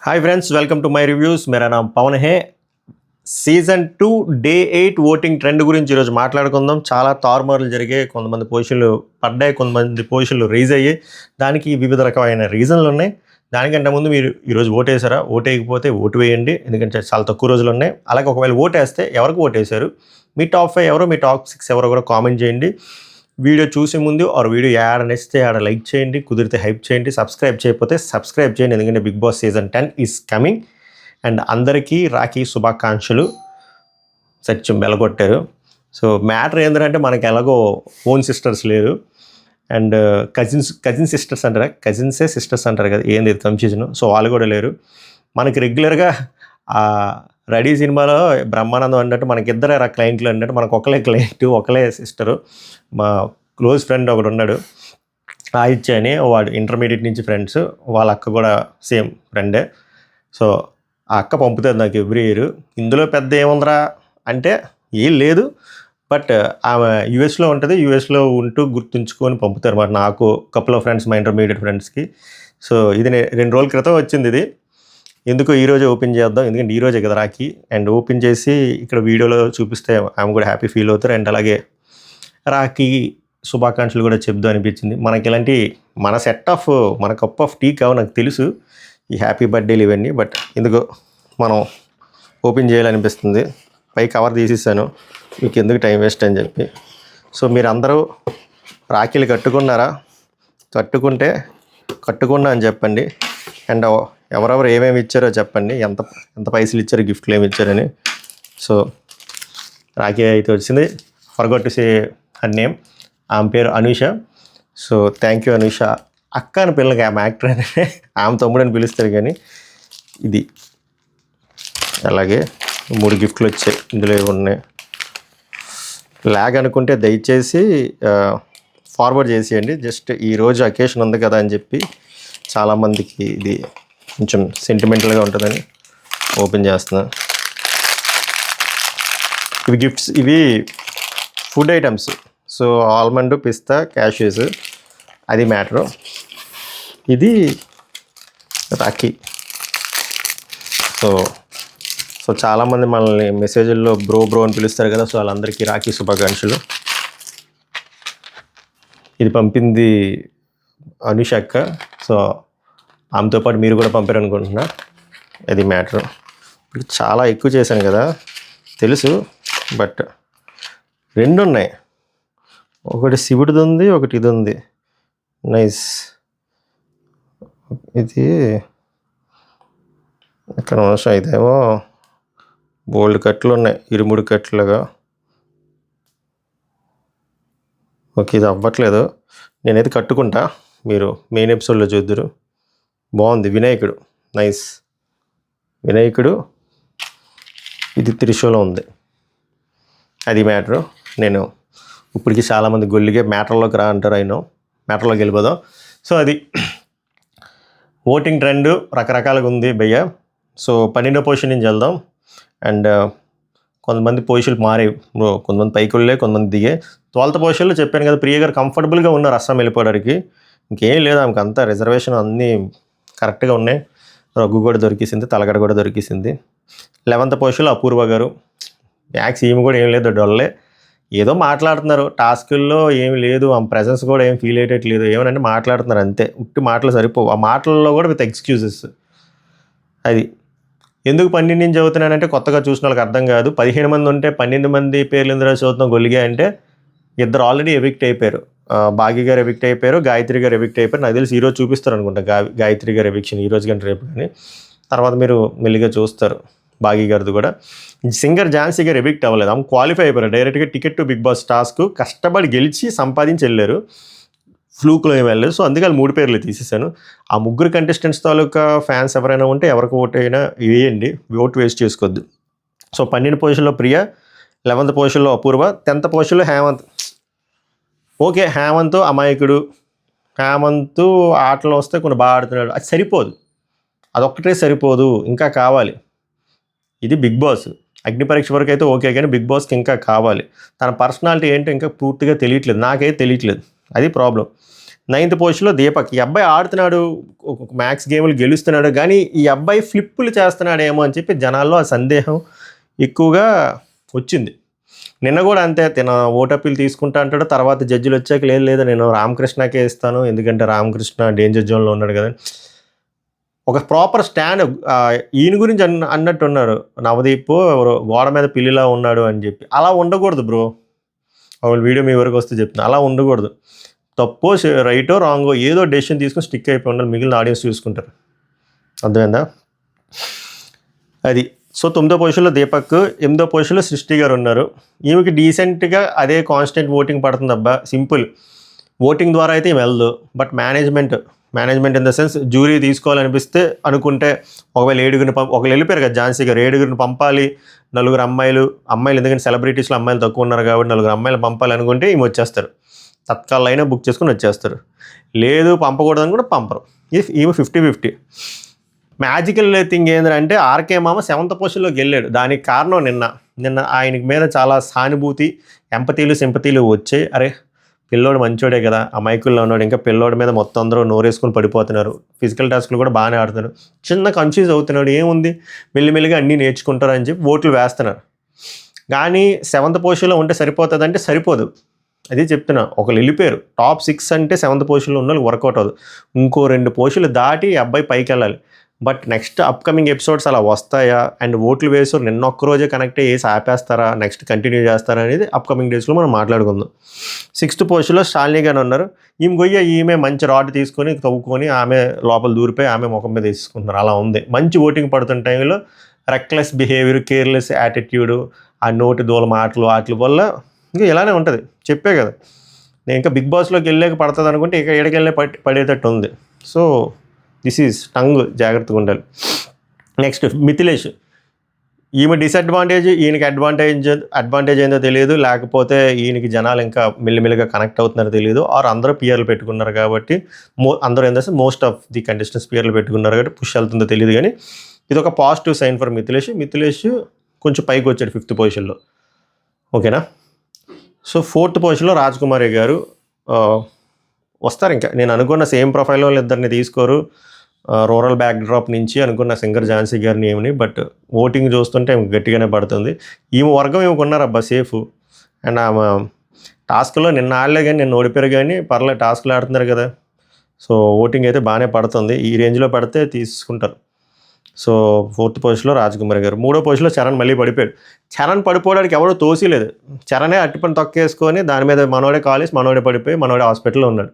Hi friends, welcome to my reviews. मेरा नाम పవన్ హే. సీజన్ 2 డే 8 ఓటింగ్ ట్రెండ్ గురించి ఈరోజు మాట్లాడుకుందాం. చాలా తారుమారులు జరిగాయి. కొంతమంది పొజిషన్లు పడ్డాయి, కొంతమంది పొజిషన్లు రైజ్ అయ్యాయి. దానికి వివిధ రకమైన రీజన్లు ఉన్నాయి. దానికంటే ముందు మీరు ఈరోజు ఓటేసారా? ఓటేయకపోతే ఓటు వేయండి, ఎందుకంటే చాలా తక్కువ రోజులు ఉన్నాయి. అలాగే ఒకవేళ ఓటేస్తే ఎవరికి ఓటేశారు, మీ టాప్ 5 ఎవరో, మీ టాప్ 6 ఎవరో కూడా కామెంట్ చేయండి. వీడియో చూసే ముందు వీడియో యాడ నచ్చితే ఆడ లైక్ చేయండి, కుదిరితే హైప్ చేయండి. సబ్స్క్రైబ్ చేయకపోతే సబ్స్క్రైబ్ చేయండి, ఎందుకంటే big boss season 10 is coming. And అందరికీ రాఖీ శుభాకాంక్షలు. సత్యం వెలగొట్టారు. సో మ్యాటర్ ఏంటంటే మనకి ఎలాగో ఓన్ సిస్టర్స్ లేరు, అండ్ కజిన్ సిస్టర్స్ అంటారా, కజిన్సే సిస్టర్స్ అంటారు కదా, ఏంది కన్ఫ్యూజన్. సో వాళ్ళు కూడా లేరు. మనకి రెగ్యులర్గా రెడీ సినిమాలో బ్రహ్మానందం అన్నట్టు మనకిద్దరే క్లయింట్లు అన్నట్టు, మనకు ఒకలే క్లయింట్, ఒకలే సిస్టరు. మా క్లోజ్ ఫ్రెండ్ ఒకడు ఉన్నాడు, ఆదిత్య అని, వాడు ఇంటర్మీడియట్ నుంచి ఫ్రెండ్స్. వాళ్ళ అక్క కూడా సేమ్ ఫ్రెండే. సో ఆ అక్క పంపుతుంది నాకు ఎవ్రీ ఇయర్. ఇందులో పెద్ద ఏముందిరా అంటే ఏం లేదు, బట్ ఆమె యూఎస్లో ఉంటుంది. యూఎస్లో ఉంటూ గుర్తుంచుకొని పంపుతారు మరి నాకు కపుల్ ఆఫ్ ఫ్రెండ్స్, మా ఇంటర్మీడియట్ ఫ్రెండ్స్కి. సో ఇది 2 రోజుల క్రితం వచ్చింది ఇది. ఎందుకు ఈరోజే ఓపెన్ చేద్దాం, ఎందుకంటే ఈరోజే కదా రాఖీ. అండ్ ఓపెన్ చేసి ఇక్కడ వీడియోలో చూపిస్తే ఆమె కూడా హ్యాపీ ఫీల్ అవుతారు. అండ్ అలాగే రాఖీ శుభాకాంక్షలు కూడా చెప్దాం అనిపించింది. మనకి ఇలాంటి మన సెట్ ఆఫ్, మన కప్ ఆఫ్ టీ కావు నాకు తెలుసు, ఈ హ్యాపీ బర్త్డేలు ఇవన్నీ. బట్ ఎందుకు మనం ఓపెన్ చేయాలనిపిస్తుంది. పై కవర్ తీసేసాను, మీకు ఎందుకు టైం వేస్ట్ అని చెప్పి. సో మీరు అందరూ రాఖీలు కట్టుకున్నారా? కట్టుకుంటే కట్టుకున్నా అని చెప్పండి. అండ్ ఎవరెవరు ఏమేమి ఇచ్చారో చెప్పండి, ఎంత ఎంత పైసలు ఇచ్చారో, గిఫ్ట్లు ఏమి ఇచ్చారని. సో రాఖీ అయితే వచ్చింది. Forgot to say her name. ఆమె పేరు Anusha. So thank you Anusha. అక్క అని పిల్లలకి ఆమె యాక్టర్ అని, ఆమె తమ్ముడు అని పిలుస్తారు. కానీ ఇది అలాగే 3 గిఫ్ట్లు వచ్చాయి. ఇందులో ఉన్నాయి. లాగ్ అనుకుంటే దయచేసి ఫార్వర్డ్ చేసేయండి. జస్ట్ ఈరోజు అకేషన్ ఉంది కదా అని చెప్పి చాలామందికి ఇది కొంచెం సెంటిమెంటల్గా ఉంటుందని ఓపెన్ చేస్తున్నా. ఇవి గిఫ్ట్స్, ఇవి ఫుడ్ ఐటమ్స్. సో ఆల్మండ్, పిస్తా, క్యాష్యూస్, అది మ్యాటరు. ఇది రాఖీ. సో చాలామంది మనల్ని మెసేజ్ల్లో బ్రో అని పిలుస్తారు కదా, సో వాళ్ళందరికీ రాఖీ శుభాకాంక్షలు. ఇది పంపింది అనూష అక్క. సో ఆమెతో పాటు మీరు కూడా పంపారు అనుకుంటున్నా. అది మ్యాటర్. చాలా ఎక్కువ చేశాను కదా తెలుసు, బట్ 2 ఉన్నాయి. ఒకటి శివుడిది ఉంది, ఒకటి ఇది ఉంది. నైస్. ఇది ఇక్కడ అవసరం. ఇదేమో బోల్డ్ కట్లు ఉన్నాయి, 2-3 కట్లుగా. ఓకే, ఇది అవ్వట్లేదు. నేనైతే కట్టుకుంటా, మీరు మెయిన్ ఎపిసోడ్లో చూద్దరు. బాగుంది. వినాయకుడు, నైస్ వినాయకుడు. ఇది త్రిశూలం ఉంది. అది మ్యాటరు. నేను ఇప్పటికీ చాలామంది గొల్లిగే మ్యాటర్లోకి రా అంటారు. అయినో మ్యాటర్లోకి వెళ్ళిపోదాం. సో అది ఓటింగ్ ట్రెండ్ రకరకాలుగా ఉంది భయ్య. సో 12వ పొజిషన్ నుంచి వెళ్దాం. అండ్ కొంతమంది పొజిషన్లు మారే, కొంతమంది పైకి వెళ్ళే, కొంతమంది దిగే. 12వ పొజిషన్లో చెప్పాను కదా, ప్రియ గారు కంఫర్టబుల్గా ఉన్నారు అస్సాం వెళ్ళిపోవడానికి. ఇంకేం లేదు, ఆమెకు అంతా రిజర్వేషన్ అన్నీ కరెక్ట్గా ఉన్నాయి. రఘు కూడా దొరికిసింది, తలగడ కూడా దొరికిసింది. 11వ పొజిషన్లో అపూర్వ గారు. మ్యాక్స్ ఈమె కూడా ఏం లేదు, డొల్లే. ఏదో మాట్లాడుతున్నారు, టాస్కుల్లో ఏమి లేదు, ఆమె ప్రెజెన్స్ కూడా ఏం ఫీల్ అయ్యేటట్లేదు. ఏమనంటే మాట్లాడుతున్నారు అంతే, ఉట్టి మాటలు సరిపోవు. ఆ మాటల్లో కూడా విత్ ఎక్స్క్యూజెస్. అది ఎందుకు 12 నుంచి చదువుతున్నానంటే కొత్తగా చూసిన వాళ్ళకి అర్థం కాదు. 15 మంది ఉంటే 12 మంది పేర్లు ఎందుకు చదువుతున్నాం గొల్లిగా అంటే, 2 ఆల్రెడీ ఎవిక్ట్ అయిపోయారు. భాగ్య గారు ఎవిక్ట్ అయిపోయారు, గాయత్రి గారు ఎవిక్ట్ అయిపోయారు. నాకు తెలిసి ఈరోజు చూపిస్తారు అనుకుంటా గాయత్రి గారు ఎవిక్షన్, ఈరోజు కానీ రేపు కానీ. తర్వాత మీరు మెల్లిగా చూస్తారు భాగ్య గారిది కూడా. సింగర్ ఝాన్సీ గారు ఎవిక్ట్ అవ్వలేదు, ఆమె క్వాలిఫై అయిపోయారు. డైరెక్ట్గా ticket to big boss task కష్టపడి గెలిచి సంపాదించి వెళ్ళారు, ఫ్లూక్లో ఏమి వెళ్ళలేదు. సో అందుకే 3 పేర్లు తీసేసాను. ఆ 3 కంటెస్టెంట్స్ తాలూకా ఫ్యాన్స్ ఎవరైనా ఉంటే ఎవరికి ఓటు అయినా వేయండి, ఓటు వేస్ట్ చేసుకోవద్దు. సో 12 పొజిషన్లో ప్రియ, 11వ పొజిషన్లో అపూర్వ, 10వ పొజిషన్లో హేమంత్. ఓకే, హేమంత్ అమాయకుడు. హేమంత్ ఆటలు వస్తే కొన్ని బాగా ఆడుతున్నాడు, అది సరిపోదు. అదొక్కటే సరిపోదు, ఇంకా కావాలి. ఇది బిగ్ బాస్. అగ్ని పరీక్ష వరకు అయితే ఓకే, కానీ బిగ్ బాస్కి ఇంకా కావాలి. తన పర్సనాలిటీ ఏంటో ఇంకా పూర్తిగా తెలియట్లేదు, నాకైతే తెలియట్లేదు. అది ప్రాబ్లం. 9th పొజిషన్లో దీపక్. ఈ అబ్బాయి ఆడుతున్నాడు, మ్యాక్స్ గేమ్లు గెలుస్తున్నాడు, కానీ ఈ అబ్బాయి ఫ్లిప్పులు చేస్తున్నాడేమో అని చెప్పి జనాల్లో ఆ సందేహం ఎక్కువగా వచ్చింది. నిన్న కూడా అంతే, ఓటప్పీలు తీసుకుంటా అంటాడు, తర్వాత జడ్జిలు వచ్చాక లేదు నేను రామకృష్ణకే ఇస్తాను, ఎందుకంటే రామకృష్ణ డేంజర్ జోన్లో ఉన్నాడు కదా. ఒక ప్రాపర్ స్టాండ్ ఈయన గురించి అన్నట్టు ఉన్నారు, నవదీప్ గోడ మీద పిల్లిలా ఉన్నాడు అని చెప్పి. అలా ఉండకూడదు బ్రో, వీడియో మీ వరకు వస్తే చెప్తున్నా, అలా ఉండకూడదు. తప్పో రైటో రాంగో ఏదో డెసిషన్ తీసుకొని స్టిక్ అయిపోయి ఉండాలి, మిగిలిన ఆడియన్స్ చూసుకుంటారు. అర్థమైందా అది. సో 9వ పొజిషన్లో దీపక్, 8వ పొజిషన్లో సృష్టి గారు ఉన్నారు. ఈమెకి డీసెంట్గా అదే కాన్స్టెంట్ ఓటింగ్ పడుతుంది అబ్బా, సింపుల్. ఓటింగ్ ద్వారా అయితే వెళ్ళదు, but management in the sense jury తీసుకోవాలనిపిస్తే అనుకుంటే ఒకవేళ 7గురిని ఒకళ్ళు వెళ్ళిపోయారు కదా ఝాన్సీ గారు, 7గురిని పంపాలి, 4 అమ్మాయిలు ఎందుకంటే సెలబ్రిటీస్లో అమ్మాయిలు తక్కువ ఉన్నారు కాబట్టి 4 అమ్మాయిలు పంపాలి అనుకుంటే ఈమె వచ్చేస్తారు, తత్కాల అయినా బుక్ చేసుకుని వచ్చేస్తారు. లేదు పంపకూడదని కూడా పంపరు. ఈమె 50-50. మ్యాజికల్ థింగ్ ఏంటంటే ఆర్కే మామ 7th పొజిషన్లోకి వెళ్ళాడు. దానికి కారణం నిన్న ఆయనకి మీద చాలా సానుభూతి, ఎంపతీలు సింపతీలు వచ్చాయి. అరే పిల్లోడు మంచోడే కదా, ఆ మైకుల్లో ఉన్నాడు, ఇంకా పిల్లోడి మీద మొత్తం అందరూ నోరేసుకొని పడిపోతున్నారు, ఫిజికల్ టాస్క్లు కూడా బాగానే ఆడుతున్నారు, చిన్న కన్ఫ్యూజ్ అవుతున్నాడు, ఏముంది మెల్లిమెల్లిగా అన్నీ నేర్చుకుంటారు అని చెప్పి ఓట్లు వేస్తున్నారు. కానీ 7th పొజిషన్లో ఉంటే సరిపోతుంది అంటే సరిపోదు. అది చెప్తున్నా, ఒకళ్ళు వెళ్ళిపోయారు. టాప్ 6 అంటే 7th పొజిషన్లో ఉన్న వాళ్ళు వర్కౌట్ అవ్వదు. ఇంకో 2 పొజిషన్లు దాటి అబ్బాయి పైకి వెళ్ళాలి. బట్ నెక్స్ట్ అప్కమింగ్ ఎపిసోడ్స్ అలా వస్తాయా, అండ్ ఓట్లు వేసి నిన్న ఒక్కరోజే కనెక్ట్ అయ్యేసి ఆపేస్తారా, నెక్స్ట్ కంటిన్యూ చేస్తారా అనేది అప్కమింగ్ డేస్లో మనం మాట్లాడుకుందాం. 6th పొజిషన్లో శాలిని గారు ఉన్నారు. ఈమె మంచి రాడ్ తీసుకొని తవ్వుకొని ఆమె లోపల దూరిపోయి ఆమె ముఖం మీద వేసుకుంటున్నారు. అలా ఉంది. మంచి ఓటింగ్ పడుతున్న టైంలో రెక్లెస్ బిహేవియర్, కేర్లెస్ యాటిట్యూడు, ఆ నోటి దూల మాటలు వాటి వల్ల ఇంకా ఇలానే ఉంటుంది. చెప్పే కదా, నేను ఇంకా బిగ్ బాస్లోకి వెళ్ళాక పడుతుంది అనుకుంటే ఇక ఎక్కడికెళ్ళే పడేటట్టు ఉంది. సో దిస్ ఈజ్ టంగ్, జాగ్రత్తగా ఉండాలి. నెక్స్ట్ మిథిలేష్. ఈమె డిసడ్వాంటేజ్, ఈయనకి అడ్వాంటేజ్ ఏందో తెలియదు, లేకపోతే ఈయనకి జనాలు ఇంకా మెల్లిమెల్లిగా కనెక్ట్ అవుతున్నారో తెలియదు, ఆర్ అందరూ పియర్లు పెట్టుకున్నారు కాబట్టి అందరూ ఏంటంటే మోస్ట్ ఆఫ్ ది కంటెస్టెంట్స్ పియర్లు పెట్టుకున్నారు కాబట్టి పుష్ వెళ్తుందో తెలియదు. కానీ ఇది ఒక పాజిటివ్ సైన్ ఫర్ మిథిలేష్ కొంచెం పైకి వచ్చాడు 5th పొజిషన్లో. ఓకేనా. సో 4th పొజిషన్లో రాజ్కుమారి గారు వస్తారు. ఇంకా నేను అనుకున్న సేమ్ ప్రొఫైల్ వాళ్ళు ఇద్దరిని తీసుకోరు, రూరల్ బ్యాక్డ్రాప్ నుంచి అనుకున్న సింగర్ ఝాన్సీ గారిని ఏమని, బట్ ఓటింగ్ చూస్తుంటే గట్టిగానే పడుతుంది. ఈమె వర్గం ఏమనుకున్నారు అబ్బా సేఫ్. అండ్ ఆమె టాస్క్లో నిన్న ఆడలే కానీ నిన్న ఓడిపోయారు, కానీ పర్లేదు టాస్క్లు ఆడుతున్నారు కదా. సో ఓటింగ్ అయితే బాగానే పడుతుంది, ఈ రేంజ్లో పడితే తీసుకుంటారు. సో 4th పొజిషన్లో రాజ్కుమారి గారు. 3వ పొజిషన్లో చరణ్ మళ్ళీ పడిపోయాడు. చరణ్ పడిపోవడానికి ఎవరో తోసిలేదు, చరణే అట్టిపని తొక్కేసుకొని దాని మీద మనోడే కాలేసి మనోడే పడిపోయి మనోడే హాస్పిటల్లో ఉన్నాడు.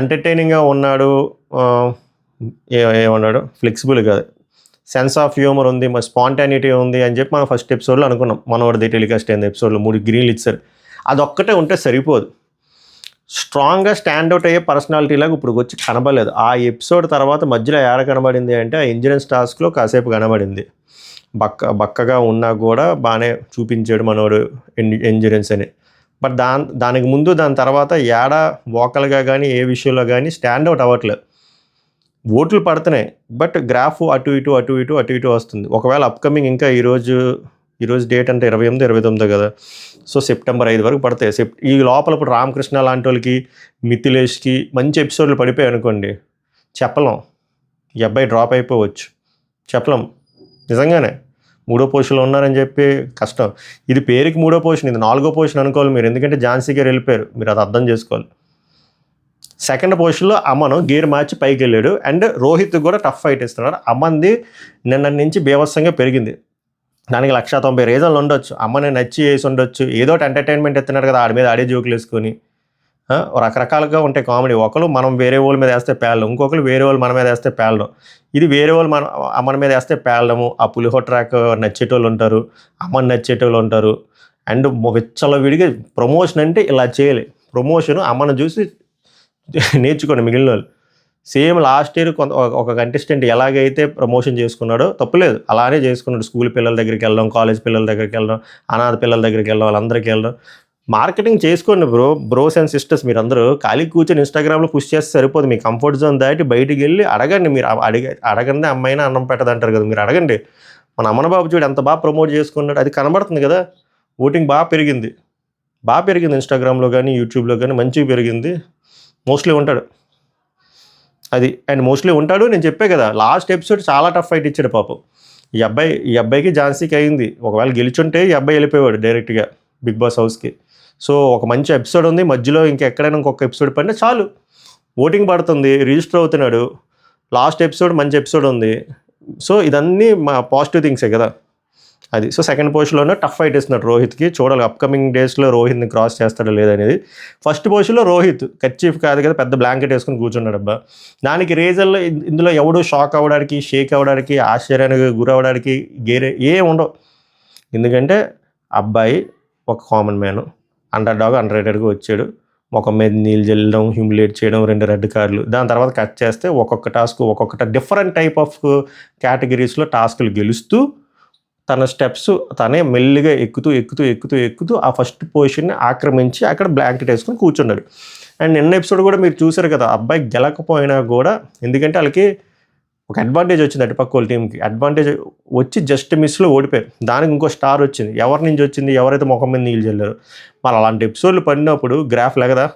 ఎంటర్టైనింగ్గా ఉన్నాడు, ఏమన్నాడు, ఫ్లెక్సిబుల్ కాదు, సెన్స్ ఆఫ్ హ్యూమర్ ఉంది, మరి స్పాంటానిటీ ఉంది అని చెప్పి మనం ఫస్ట్ ఎపిసోడ్లో అనుకున్నాం. మనోడిది టెలికాస్ట్ అయింది ఎపిసోడ్లో 3 గ్రీన్లు ఇచ్చారు. అదొక్కటే ఉంటే సరిపోదు, స్ట్రాంగ్గా స్టాండ్అవుట్ అయ్యే పర్సనాలిటీలాగా ఇప్పుడు వచ్చి కనబడలేదు. ఆ ఎపిసోడ్ తర్వాత మధ్యలో ఏడ కనబడింది అంటే ఆ ఎంజురెన్స్ టాస్క్లో కాసేపు కనబడింది. బక్కగా ఉన్నా కూడా బాగానే చూపించాడు మనోడు ఎంజురెన్స్ అని. బట్ దానికి ముందు దాని తర్వాత ఏడ వోకల్గా కానీ ఏ విషయంలో కానీ స్టాండ్అవుట్ అవ్వట్లేదు. ఓట్లు పడుతున్నాయి, బట్ గ్రాఫ్ అటు ఇటు వస్తుంది. ఒకవేళ అప్కమింగ్ ఇంకా ఈరోజు డేట్ అంటే 28, 29 కదా. సో సెప్టెంబర్ 5 వరకు పడతాయి. ఈ లోపల ఇప్పుడు రామకృష్ణ లాంటి వాళ్ళకి, మిథిలేష్కి మంచి ఎపిసోడ్లు పడిపోయాయి అనుకోండి, చెప్పలేం, ఈ అబ్బాయి డ్రాప్ అయిపోవచ్చు, చెప్పలేం. నిజంగానే 3వ పొజిషన్లో ఉన్నారని చెప్పి కష్టం. ఇది పేరుకి 3వ పొజిషన్, ఇది 4వ పొజిషన్ అనుకోవాలి మీరు, ఎందుకంటే ఝాన్సీ గారు వెళ్ళిపోయారు, మీరు అది అర్థం చేసుకోవాలి. 2nd పొజిషన్లో అమను గేర్ మార్చి పైకి వెళ్ళాడు, అండ్ రోహిత్ కూడా టఫ్ ఫైట్ ఇస్తున్నాడు. అమన్ది నిన్న నుంచి బీభత్సంగా పెరిగింది. దానికి 190 రీజన్లు ఉండొచ్చు, అమ్మని నచ్చి వేసి ఉండొచ్చు, ఏదో ఎంటర్టైన్మెంట్ ఎత్తున్నాడు కదా, ఆడి మీద ఆడే జోకులు వేసుకొని రకరకాలుగా ఉంటాయి కామెడీ. ఒకరు మనం వేరే వాళ్ళ మీద వేస్తే పేలడం, ఇంకొకరు వేరే వాళ్ళు మన మీద వేస్తే పేలడం. ఇది వేరే వాళ్ళు మన మీద వేస్తే పేలడము. ఆ పులిహో ట్రాక్ నచ్చేటోళ్ళు ఉంటారు, అమ్మని నచ్చేటోళ్ళు ఉంటారు. అండ్ విచ్చల విడిగా ప్రమోషన్ అంటే ఇలా చేయాలి. ప్రమోషన్ అమ్మను చూసి నేర్చుకోండి మిగిలిన వాళ్ళు. సేమ్ లాస్ట్ ఇయర్ ఒక కంటెస్టెంట్ ఎలాగైతే ప్రమోషన్ చేసుకున్నాడో తప్పులేదు, అలానే చేసుకున్నాడు. స్కూల్ పిల్లల దగ్గరికి వెళ్ళడం, కాలేజ్ పిల్లల దగ్గరికి వెళ్ళడం, అనాథ పిల్లల దగ్గరికి వెళ్ళడం, వాళ్ళందరికీ వెళ్ళడం. మార్కెటింగ్ చేసుకోండి బ్రోస్ అండ్ సిస్టర్స్. మీరు అందరూ ఖాళీ కూర్చొని ఇన్స్టాగ్రామ్లో పుష్ చేస్తే సరిపోదు. మీ కంఫర్ట్ జోన్ దాటి బయటికి వెళ్ళి అడగండి. మీరు అడగండి అమ్మాయినా అన్నం పెట్టదంటారు కదా, మీరు అడగండి. మన అమ్మన బాబు చూడు ఎంత బాగా ప్రమోట్ చేసుకున్నాడు, అది కనబడుతుంది కదా. ఓటింగ్ బాగా పెరిగింది ఇన్స్టాగ్రామ్లో కానీ యూట్యూబ్లో కానీ మంచిగా పెరిగింది. మోస్ట్లీ ఉంటాడు. అది అండ్ మోస్ట్లీ ఉంటాడు. నేను చెప్పే కదా, లాస్ట్ ఎపిసోడ్ చాలా టఫ్ ఫైట్ ఇచ్చాడు పాపం. ఈ అబ్బాయికి ఝాన్సీకి అయింది. ఒకవేళ గెలిచుంటే ఈ అబ్బాయి వెళ్ళిపోయాడు డైరెక్ట్గా బిగ్ బాస్ హౌస్కి. సో ఒక మంచి ఎపిసోడ్ ఉంది, మధ్యలో ఇంకెక్కడైనా ఇంకొక ఎపిసోడ్ పడినా చాలు, ఓటింగ్ పడుతుంది, రిజిస్టర్ అవుతున్నాడు. లాస్ట్ ఎపిసోడ్ మంచి ఎపిసోడ్ ఉంది. సో ఇదన్నీ మా పాజిటివ్ థింగ్సే కదా అది. సో సెకండ్ పొజిషన్లోనే టఫ్ ఫైట్ ఇస్తున్నాడు రోహిత్కి. చూడాలి అప్కమింగ్ డేస్లో రోహిత్ని క్రాస్ చేస్తాడో లేదనేది. ఫస్ట్ పొజిషన్లో రోహిత్ కర్చీఫ్ కాదు కదా, పెద్ద బ్లాంకెట్ వేసుకుని కూర్చున్నాడు అబ్బా. దానికి రీజన్లో ఇందులో ఎవడో షాక్ అవ్వడానికి, షేక్ అవ్వడానికి, ఆశ్చర్యానికి గురవడానికి ఏం ఉండవు. ఎందుకంటే అబ్బాయి ఒక కామన్ మ్యాన్, అండర్ డాగ్, అండర్ రేటెడ్గా వచ్చాడు. ముఖం మీద నీళ్ళు జల్లడం, హ్యూమిలేట్ చేయడం, 2 రెడ్ కార్డులు. దాని తర్వాత కట్ చేస్తే ఒక్కొక్క టాస్క్ ఒక్కొక్క డిఫరెంట్ టైప్ ఆఫ్ కేటగిరీస్లో టాస్కులు గెలుస్తూ తన స్టెప్స్ తనే మెల్లిగా ఎక్కుతూ ఆ ఫస్ట్ పొజిషన్ని ఆక్రమించి అక్కడ బ్లాంకెట్ వేసుకొని కూర్చున్నాడు. అండ్ నిన్న ఎపిసోడ్ కూడా మీరు చూసారు కదా, అబ్బాయి గెలకపోయినా కూడా, ఎందుకంటే వాళ్ళకి ఒక అడ్వాంటేజ్ వచ్చింది, అటుపక్క వాళ్ళ టీంకి అడ్వాంటేజ్ వచ్చి జస్ట్ మిస్లో ఓడిపోయారు. దానికి ఇంకో స్టార్ వచ్చింది. ఎవరి నుంచి వచ్చింది? ఎవరైతే ముఖం మీద నీళ్ళు చల్లారు. మరి అలాంటి ఎపిసోడ్లు పడినప్పుడు గ్రాఫ్ లేకదా,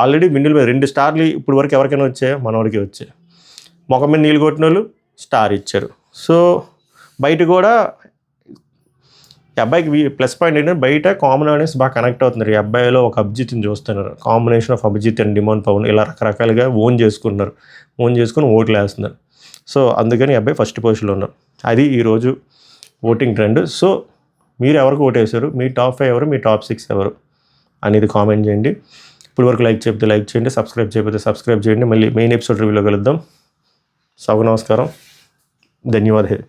ఆల్రెడీ మిడిల్ మీద 2 స్టార్లు ఇప్పుడు వరకు ఎవరికైనా వచ్చాయి, మనవరికి వచ్చాయి. ముఖం మీద నీళ్ళు కొట్టిన వాళ్ళు స్టార్ ఇచ్చారు. సో బయట కూడా ఈ అబ్బాయికి ప్లస్ పాయింట్ ఏంటంటే, బయట కామన్ ఆడియన్స్ బాగా కనెక్ట్ అవుతున్నారు. ఈ అబ్బాయిలో ఒక అభిజిత్ని చూస్తున్నారు, combination of Abhijeet and demand Pavan, ఇలా రకరకాలుగా ఓన్ చేసుకుని ఓట్లు వేస్తున్నారు. సో అందుకని ఈ అబ్బాయి ఫస్ట్ పొజిషన్లో ఉన్నారు. అది ఈరోజు ఓటింగ్ ట్రెండ్. సో మీరు ఎవరికి ఓటేశారు? మీ టాప్ 5 ఎవరు? మీ టాప్ 6 ఎవరు అనేది కామెంట్ చేయండి. ఇప్పుడు వరకు లైక్ చేయండి, సబ్స్క్రైబ్ చేయండి. మళ్ళీ మెయిన్ ఎపిసోడ్ రివ్యూలో కలుద్దాం. నమస్కారం, ధన్యవాదాలు.